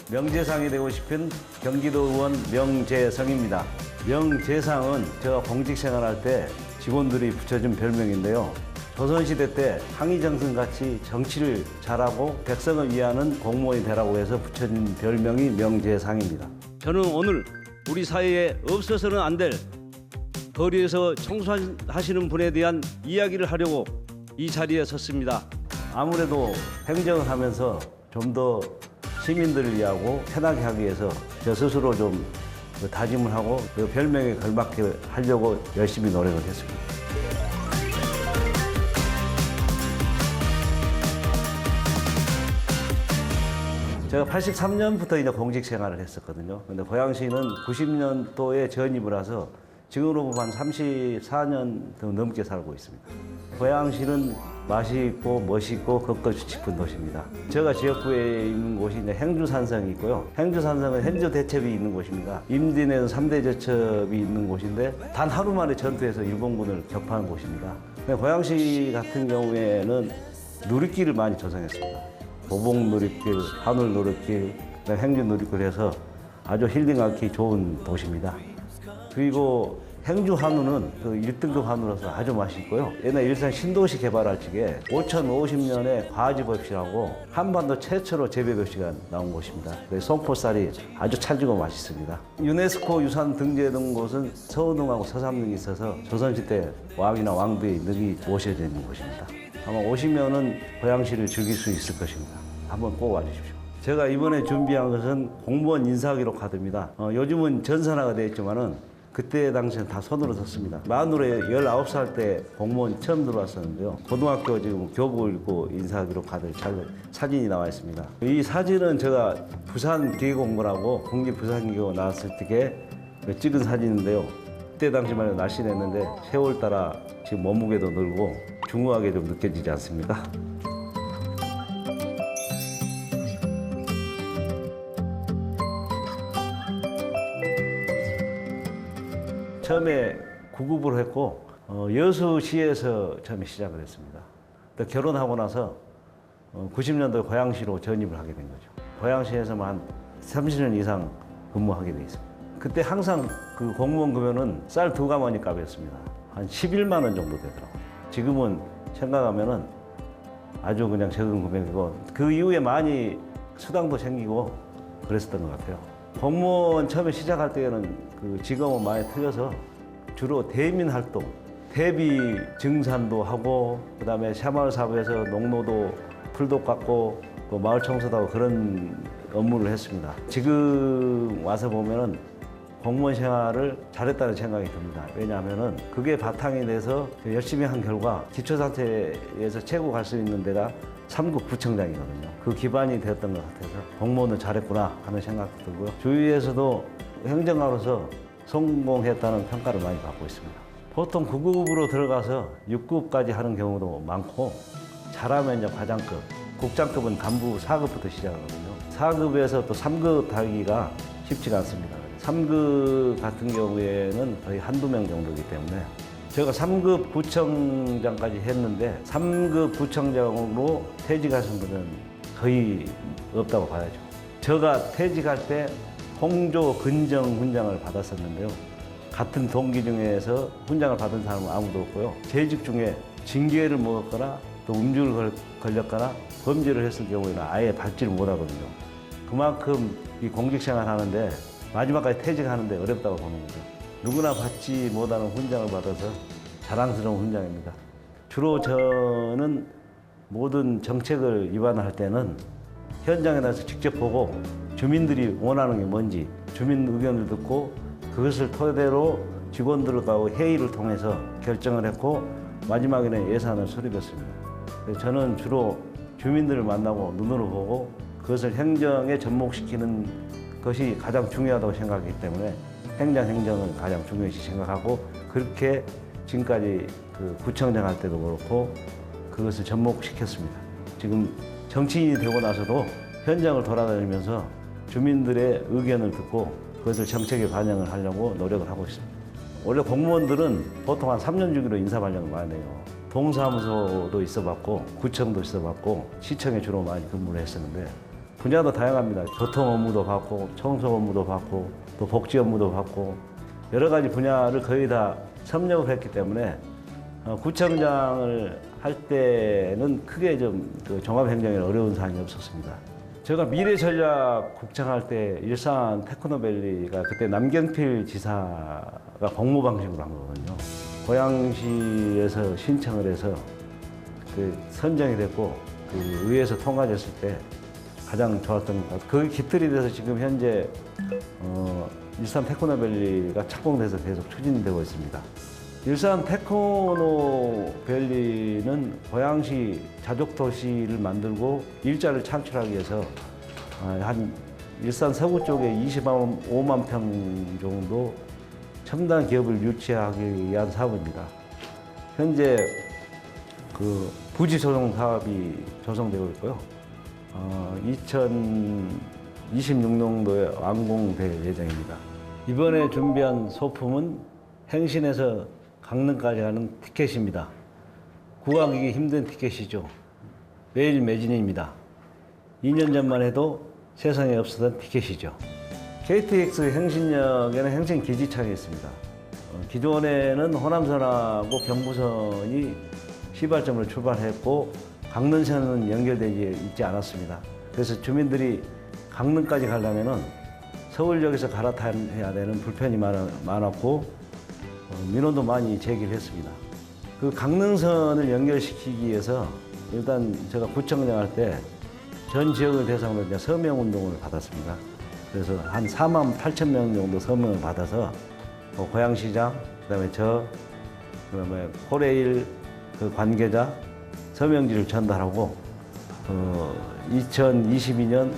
명재상이 되고 싶은 경기도 의원 명재성입니다. 명재상은 제가 공직 생활할 때 직원들이 붙여준 별명인데요. 조선시대 때 항의정승같이 정치를 잘하고 백성을 위하는 공무원이 되라고 해서 붙여진 별명이 명재상입니다. 저는 오늘 우리 사회에 없어서는 안 될 거리에서 청소하시는 분에 대한 이야기를 하려고 이 자리에 섰습니다. 아무래도 행정을 하면서 좀 더 시민들을 위하고 편하게 하기 위해서 저 스스로 좀 다짐을 하고 그 별명에 걸맞게 하려고 열심히 노력을 했습니다. 제가 83년부터 이제 공직 생활을 했었거든요. 근데 고양시는 90년도에 전입을 해서 지금으로 보면 34년 더 넘게 살고 있습니다. 고양시는 맛이 있고 멋있고 걷고 싶은 도시입니다. 제가 지역구에 있는 곳이 이제 행주산성이 있고요. 행주산성은 행주대첩이 있는 곳입니다. 임진에는 3대 제첩이 있는 곳인데 단 하루 만에 전투에서 일본군을 격파한 곳입니다. 고양시 같은 경우에는 누리길을 많이 조성했습니다. 보복 누리길, 하늘 누리길, 행주 누리길 해서 아주 힐링하기 좋은 도시입니다. 그리고 행주 한우는 그 1등급 한우라서 아주 맛있고요. 옛날 일산 신도시 개발할 적에 5050년에 과지법시라고 한반도 최초로 재배법시가 나온 곳입니다. 송포살이 아주 찰지고 맛있습니다. 유네스코 유산 등재된 곳은 서운릉하고 서삼릉이 있어서 조선시대 왕이나 왕비의 늑이 모셔져 있는 곳입니다. 아마 오시면은 고양시를 즐길 수 있을 것입니다. 한번 꼭 와주십시오. 제가 이번에 준비한 것은 공무원 인사기록 카드입니다. 요즘은 전산화가 되어 있지만은 그때 당시엔 다 손으로 썼습니다. 만으로 19살 때 공무원 처음 들어왔었는데요. 고등학교 지금 교복을 입고 인사기록 카드 사진이 나와 있습니다. 이 사진은 제가 부산 기계공무라고 국립부산기계고 나왔을 때 찍은 사진인데요. 그때 당시만 해도 날씬했는데 세월 따라 지금 몸무게도 늘고 중후하게 좀 느껴지지 않습니까? 처음에 구급을 했고 여수시에서 처음에 시작을 했습니다. 또 결혼하고 나서 90년도에 고양시로 전입을 하게 된 거죠. 고양시에서만 한 30년 이상 근무하게 돼 있습니다. 그때 항상 그 공무원 급여는 쌀 2가마니 값이었습니다. 한 11만 원 정도 되더라고요. 지금은 생각하면은 아주 그냥 적은 금액이고 그 이후에 많이 수당도 생기고 그랬었던 것 같아요. 공무원 처음에 시작할 때는 그 직업은 많이 틀려서 주로 대민 활동, 대비 증산도 하고 그다음에 새마을 사업에서 농노도 풀도 깎고 또 마을 청소도 하고 그런 업무를 했습니다. 지금 와서 보면은 공무원 생활을 잘했다는 생각이 듭니다. 왜냐하면은 그게 바탕이 돼서 열심히 한 결과 기초상태에서 최고 갈 수 있는 데가 3급 구청장이거든요. 그 기반이 되었던 것 같아서 공무원을 잘했구나 하는 생각도 들고요. 주위에서도 행정가로서 성공했다는 평가를 많이 받고 있습니다. 보통 9급으로 들어가서 6급까지 하는 경우도 많고 잘하면 이제 과장급, 국장급은 간부 4급부터 시작하거든요. 4급에서 또 3급 달기가 쉽지가 않습니다. 3급 같은 경우에는 거의 한두 명 정도이기 때문에 제가 3급 구청장까지 했는데 3급 구청장으로 퇴직하신 분은 거의 없다고 봐야죠. 제가 퇴직할 때 홍조 근정 훈장을 받았었는데요. 같은 동기 중에서 훈장을 받은 사람은 아무도 없고요. 재직 중에 징계를 먹었거나 또 음주를 걸렸거나 범죄를 했을 경우에는 아예 받지를 못하거든요. 그만큼 이 공직생활 하는데 마지막까지 퇴직하는데 어렵다고 보는 거죠. 누구나 받지 못하는 훈장을 받아서 자랑스러운 훈장입니다. 주로 저는 모든 정책을 위반할 때는 현장에 나서 직접 보고 주민들이 원하는 게 뭔지 주민 의견을 듣고 그것을 토대로 직원들과 회의를 통해서 결정을 했고 마지막에는 예산을 수립했습니다. 그래서 저는 주로 주민들을 만나고 눈으로 보고 그것을 행정에 접목시키는 것이 가장 중요하다고 생각하기 때문에 행정을 가장 중요시 생각하고 그렇게 지금까지 그 구청장 할 때도 그렇고 그것을 접목시켰습니다. 지금 정치인이 되고 나서도 현장을 돌아다니면서 주민들의 의견을 듣고 그것을 정책에 반영을 하려고 노력을 하고 있습니다. 원래 공무원들은 보통 한 3년 주기로 인사 발령을 많이 해요. 동사무소도 있어봤고 구청도 있어봤고 시청에 주로 많이 근무를 했었는데 분야도 다양합니다. 교통 업무도 받고, 청소 업무도 받고, 또 복지 업무도 받고, 여러 가지 분야를 거의 다 섭렵을 했기 때문에 구청장을 할 때는 크게 그 종합행정에 어려운 사항이 없었습니다. 제가 미래전략국장 할 때 일산 테크노밸리가 그때 남경필 지사가 공모 방식으로 한 거거든요. 고양시에서 신청을 해서 그 선정이 됐고 그 의회에서 통과됐을 때 가장 좋았던 것. 그게 깃들이 돼서 지금 현재 일산 테크노밸리가 착공돼서 계속 추진되고 있습니다. 일산 테크노밸리는 고양시 자족도시를 만들고 일자리를 창출하기 위해서 한 일산 서구 쪽에 25만 평 정도 첨단 기업을 유치하기 위한 사업입니다. 현재 그 부지 조성 사업이 조성되고 있고요. 2026년도에 완공될 예정입니다. 이번에 준비한 소품은 행신에서 강릉까지 가는 티켓입니다. 구하기 힘든 티켓이죠. 매일 매진입니다. 2년 전만 해도 세상에 없었던 티켓이죠. KTX 행신역에는 행신 기지창이 있습니다. 기존에는 호남선하고 경부선이 시발점으로 출발했고 강릉선은 연결되지 있지 않았습니다. 그래서 주민들이 강릉까지 가려면 서울역에서 갈아타야 되는 불편이 많았고 민원도 많이 제기를 했습니다. 그 강릉선을 연결시키기 위해서 일단 제가 구청장 할 때 전 지역을 대상으로 이제 서명 운동을 받았습니다. 그래서 한 4만 8천 명 정도 서명을 받아서 고양시장, 그다음에 그다음에 코레일 그 관계자 서명지를 전달하고 2022년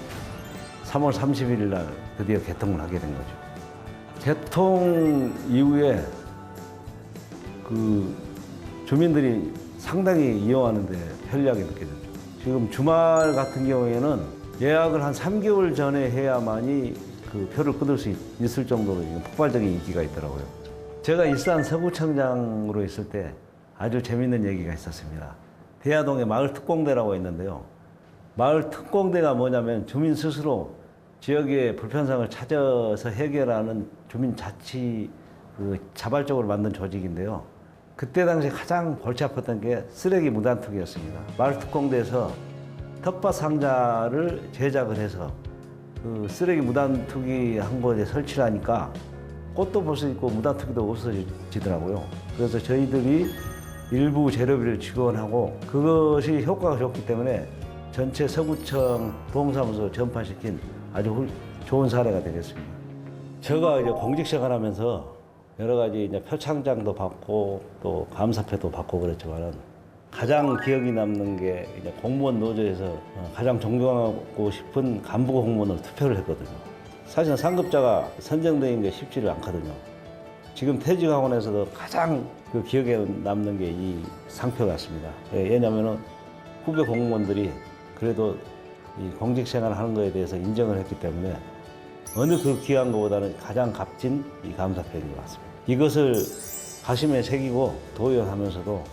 3월 31일 날 드디어 개통을 하게 된 거죠. 개통 이후에 그 주민들이 상당히 이용하는데 편리하게 느껴졌죠. 지금 주말 같은 경우에는 예약을 한 3개월 전에 해야만이 그 표를 끊을 수 있을 정도로 폭발적인 인기가 있더라고요. 제가 일산 서구청장으로 있을 때 아주 재밌는 얘기가 있었습니다. 대야동에 마을특공대라고 있는데요. 마을특공대가 뭐냐면 주민 스스로 지역의 불편성을 찾아서 해결하는 주민자치 그 자발적으로 만든 조직인데요. 그때 당시 가장 골치 아팠던 게 쓰레기 무단투기였습니다. 마을특공대에서 텃밭 상자를 제작을 해서 그 쓰레기 무단투기 한 곳에 설치를 하니까 꽃도 볼 수 있고 무단투기도 없어지더라고요. 그래서 저희들이 일부 재료비를 지원하고 그것이 효과가 좋기 때문에 전체 서구청 동사무소 전파시킨 아주 좋은 사례가 되겠습니다. 제가 이제 공직생활 하면서 여러 가지 이제 표창장도 받고 또 감사패도 받고 그랬지만은 가장 기억이 남는 게 이제 공무원 노조에서 가장 존경하고 싶은 간부 공무원을 투표를 했거든요. 사실은 상급자가 선정되는 게 쉽지를 않거든요. 지금 퇴직하고 나서도 가장 그 기억에 남는 게 이 상표 같습니다. 왜냐면은 후배 공무원들이 그래도 이 공직 생활을 하는 거에 대해서 인정을 했기 때문에 어느 그 귀한 것보다는 가장 값진 이 감사패인 것 같습니다. 이것을 가심에 새기고 도의하면서도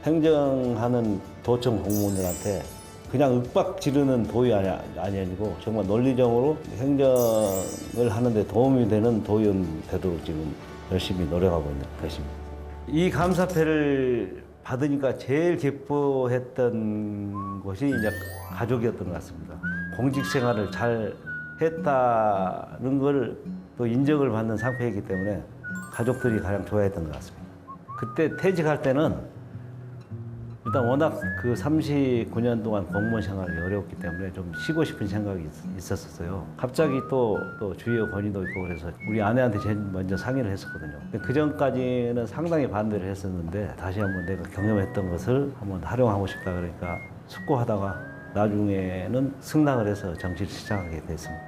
행정하는 도청 공무원들한테 그냥 윽박 지르는 도의 아니고 정말 논리적으로 행정을 하는데 도움이 되는 도의원 되도록 지금 열심히 노력하고 있는 것입니다. 이 감사패를 받으니까 제일 기뻐했던 것이 이제 가족이었던 것 같습니다. 공직 생활을 잘 했다는 걸 또 인정을 받는 상패이기 때문에 가족들이 가장 좋아했던 것 같습니다. 그때 퇴직할 때는 일단 워낙 그 39년 동안 공무원 생활이 어려웠기 때문에 좀 쉬고 싶은 생각이 있었어요. 갑자기 또 주위에 권위도 있고 그래서 우리 아내한테 제일 먼저 상의를 했었거든요. 그 전까지는 상당히 반대를 했었는데 다시 한번 내가 경험했던 것을 한번 활용하고 싶다 그러니까 숙고하다가 나중에는 승낙을 해서 정치를 시작하게 됐습니다.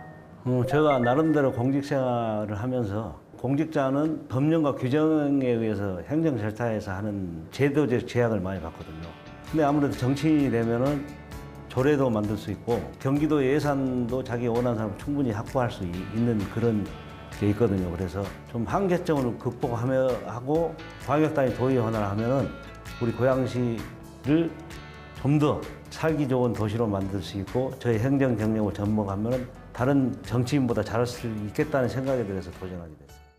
제가 나름대로 공직 생활을 하면서 공직자는 법령과 규정에 의해서 행정 절차에서 하는 제도적 제약을 많이 받거든요. 근데 아무래도 정치인이 되면은 조례도 만들 수 있고 경기도 예산도 자기 원하는 사람 충분히 확보할 수 있는 그런 게 있거든요. 그래서 좀 한계점을 극복하고 광역단위 도의 현안을 하면은 우리 고양시를 좀 더 살기 좋은 도시로 만들 수 있고 저희 행정 경력을 접목하면 다른 정치인보다 잘할 수 있겠다는 생각에 대해서 도전하게 됐습니다.